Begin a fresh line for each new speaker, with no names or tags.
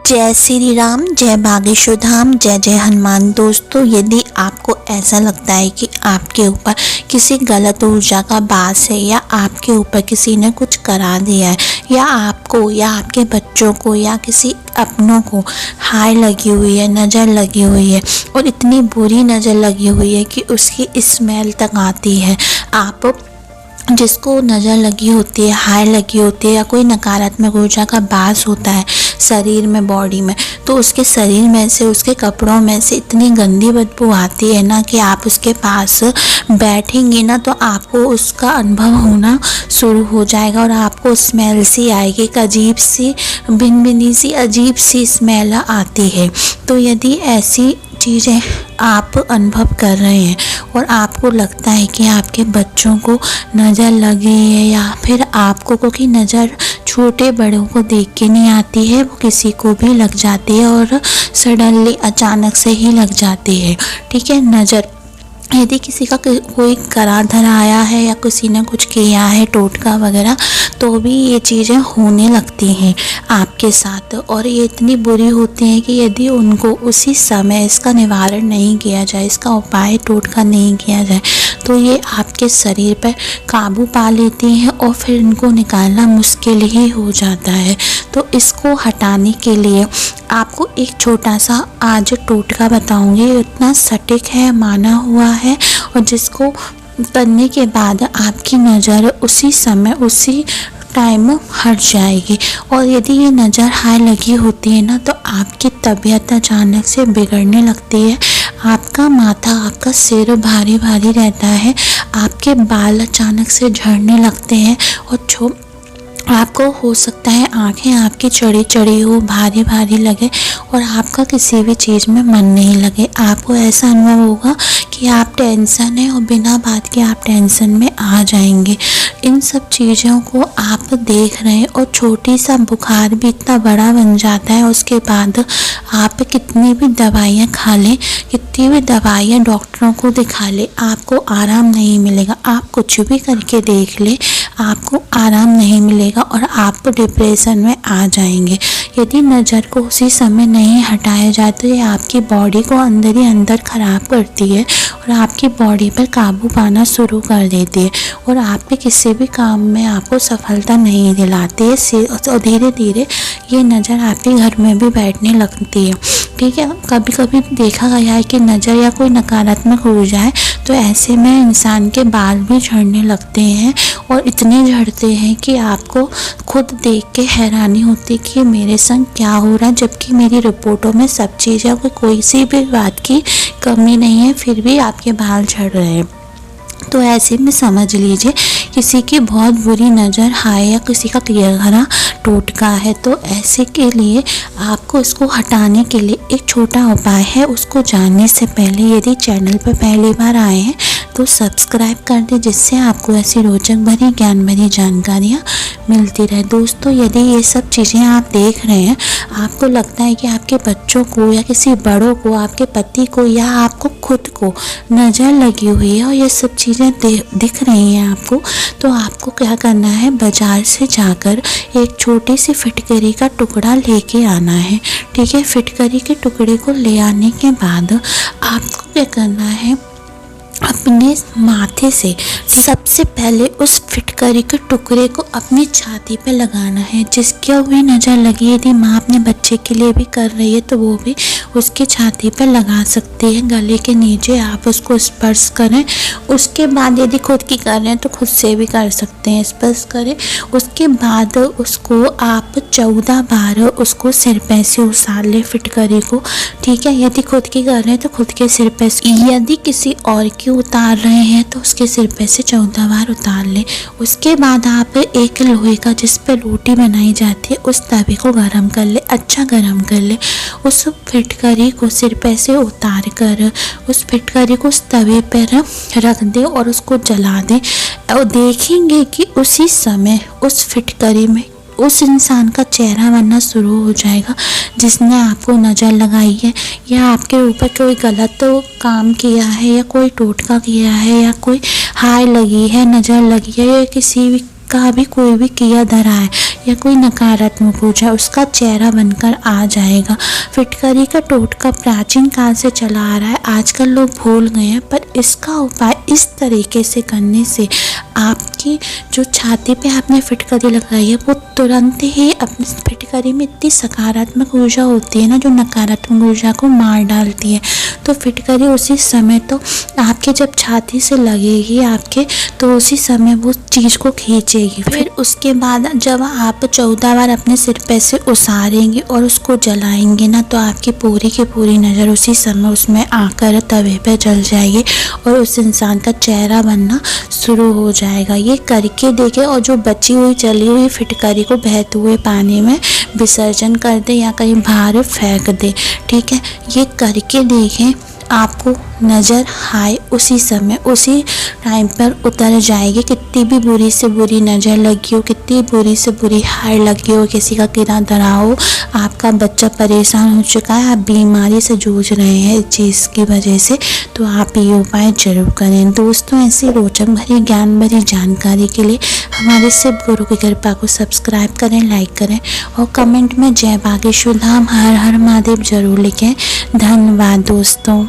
जय श्री राम, जय बागेश्वर धाम, जय जय हनुमान। दोस्तों, यदि आपको ऐसा लगता है कि आपके ऊपर किसी गलत ऊर्जा का बास है या आपके ऊपर किसी ने कुछ करा दिया है या आपको या आपके बच्चों को या किसी अपनों को हाय लगी हुई है, नज़र लगी हुई है और इतनी बुरी नज़र लगी हुई है कि उसकी स्मेल तक आती है, आप जिसको नज़र लगी होती है, हाय लगी होती है या कोई नकारात्मक ऊर्जा का बास होता है शरीर में, बॉडी में, तो उसके शरीर में से, उसके कपड़ों में से इतनी गंदी बदबू आती है ना कि आप उसके पास बैठेंगे ना तो आपको उसका अनुभव होना शुरू हो जाएगा और आपको स्मेल सी आएगी, एक अजीब सी भिन-भिनी सी अजीब सी स्मेल आती है। तो यदि ऐसी चीज़ें आप अनुभव कर रहे हैं और आपको लगता है कि आपके बच्चों को नज़र लगी है या फिर आपको, क्योंकि नज़र छोटे बड़ों को देख के नहीं आती है, वो किसी को भी लग जाती है और सडनली अचानक से ही लग जाती है। ठीक है, नज़र यदि किसी का कोई करा धरा आया है या किसी ने कुछ किया है, टोटका वगैरह, तो भी ये चीज़ें होने लगती हैं आपके साथ और ये इतनी बुरी होती हैं कि यदि उनको उसी समय इसका निवारण नहीं किया जाए, इसका उपाय टोटका नहीं किया जाए, तो ये आपके शरीर पर काबू पा लेती हैं और फिर इनको निकालना मुश्किल ही हो जाता है। तो इसको हटाने के लिए आपको एक छोटा सा आज टोटका बताऊंगी, इतना सटीक है, माना हुआ है और जिसको करने के बाद आपकी नज़र उसी समय उसी टाइम हट जाएगी। और यदि ये नज़र हाय लगी होती है ना तो आपकी तबीयत अचानक से बिगड़ने लगती है, आपका माथा, आपका सिर भारी भारी रहता है, आपके बाल अचानक से झड़ने लगते हैं और आपको हो सकता है आंखें आपकी चढ़ी चढ़ी हो, भारी भारी लगे और आपका किसी भी चीज़ में मन नहीं लगे। आपको ऐसा अनुभव होगा कि आप टेंशन है और बिना बात के आप टेंशन में आ जाएंगे। इन सब चीज़ों को आप देख रहे हैं और छोटी सा बुखार भी इतना बड़ा बन जाता है, उसके बाद आप कितनी भी दवाइयाँ खा लें, कितनी भी दवाइयाँ डॉक्टरों को दिखा लें, आपको आराम नहीं मिलेगा। आप कुछ भी करके देख लें, आपको आराम नहीं मिलेगा और आप डिप्रेशन में आ जाएंगे। यदि नज़र को उसी समय नहीं हटाया जाए तो ये आपकी बॉडी को अंदर ही अंदर ख़राब करती है और आपकी बॉडी पर काबू पाना शुरू कर देती है और आपके किसी भी काम में आपको सफलता नहीं दिलाती है और धीरे धीरे ये नज़र आपके घर में भी बैठने लगती है। ठीक है, कभी कभी देखा गया है कि नज़र या कोई नकारात्मक ऊर्जा है तो ऐसे में इंसान के बाल भी झड़ने लगते हैं और इतने झड़ते हैं कि आपको खुद देख के हैरानी होती है कि मेरे संग क्या हो रहा है, जबकि मेरी रिपोर्टों में सब चीज़ें, कोई सी भी बात की कमी नहीं है, फिर भी आपके बाल झड़ रहे हैं। तो ऐसे में समझ लीजिए किसी की बहुत बुरी नज़र है या किसी का गहरा टोटका है। तो ऐसे के लिए आपको इसको हटाने के लिए एक छोटा उपाय है। उसको जानने से पहले यदि चैनल पर पहली बार आए हैं तो सब्सक्राइब कर दें, जिससे आपको ऐसी रोचक भरी ज्ञान भरी जानकारियाँ मिलती रहे। दोस्तों, यदि ये सब चीज़ें आप देख रहे हैं, आपको लगता है कि आपके बच्चों को या किसी बड़ों को, आपके पति को या आपको खुद को नज़र लगी हुई है और ये सब चीज़ें दिख रही हैं आपको, तो आपको क्या करना है, बाज़ार से जाकर एक छोटी सी फिटकरी का टुकड़ा लेके आना है। ठीक है, फिटकरी के टुकड़े को ले आने के बाद आपको क्या करना है, अपने माथे से सबसे पहले उस फिटकरी के टुकड़े को अपनी छाती पे लगाना है। जिसके भी नज़र लगी, यदि माँ अपने बच्चे के लिए भी कर रही है तो वो भी उसकी छाती पे लगा सकती है। गले के नीचे आप उसको स्पर्श करें। उसके बाद यदि खुद की कर रहे हैं तो खुद से भी कर सकते हैं, स्पर्श करें। उसके बाद उसको आप 14 बार उसको सिर पे से उछाल लें फिटकरी को। ठीक है, यदि खुद की कर रहे हैं तो खुद के सिर पे, यदि किसी और की उतार रहे हैं तो उसके सिर पे से 14 बार उतार लें। उसके बाद आप एक लोहे का, जिस पे रोटी बनाई जाती है, उस तवे को गरम कर ले, अच्छा गरम कर ले। उस फिटकरी को सिर पे से उतार कर उस फिटकरी को उस तवे पर रख दें और उसको जला दें और देखेंगे कि उसी समय उस फिटकरी में उस इंसान का चेहरा बनना शुरू हो जाएगा जिसने आपको नज़र लगाई है या आपके ऊपर कोई गलत काम किया है या कोई टोटका किया है या कोई हाय लगी है, नज़र लगी है या किसी भी का भी कोई भी किया धरा है या कोई नकारात्मक ऊर्जा उसका चेहरा बनकर आ जाएगा। फिटकरी का टोटका प्राचीन काल से चला आ रहा है, आजकल लोग भूल गए हैं, पर इसका उपाय इस तरीके से करने से आपकी जो छाती पे आपने फिटकरी लगाई है वो तुरंत ही अपनी फिटकरी में इतनी सकारात्मक ऊर्जा होती है ना जो नकारात्मक ऊर्जा को मार डालती है। तो फिटकरी उसी समय तो आपके जब छाती से लगेगी आपके, तो उसी समय वो चीज़ को खींचेगी। फिर उसके बाद जब आप 14 बार अपने सिर पे से उसारेंगे और उसको जलाएंगे ना, तो आपकी पूरी की पूरी नज़र उसी समय उसमें आकर तवे पे जल जाएगी और उस इंसान का चेहरा बनना शुरू हो जाएगा। ये करके देखें और जो बची हुई जली हुई फिटकरी को बहते हुए पानी में विसर्जन कर दे या कहीं बाहर फेंक दे। ठीक है, ये करके देखें, आपको नज़र आए उसी समय उसी टाइम पर उतर जाएगी। कितनी भी बुरी से बुरी नज़र लगी हो, कितनी बुरी से बुरी हार लगी हो, किसी का किरा धरा हो, आपका बच्चा परेशान हो चुका है, आप बीमारी से जूझ रहे हैं इस चीज़ की वजह से, तो आप ये उपाय जरूर करें। दोस्तों, ऐसी रोचक भरी ज्ञान भरी जानकारी के लिए हमारे शिव गुरु की कृपा को सब्सक्राइब करें, लाइक करें और कमेंट में जय बागेश्वर धाम हर हर महादेव जरूर लिखें। धन्यवाद दोस्तों।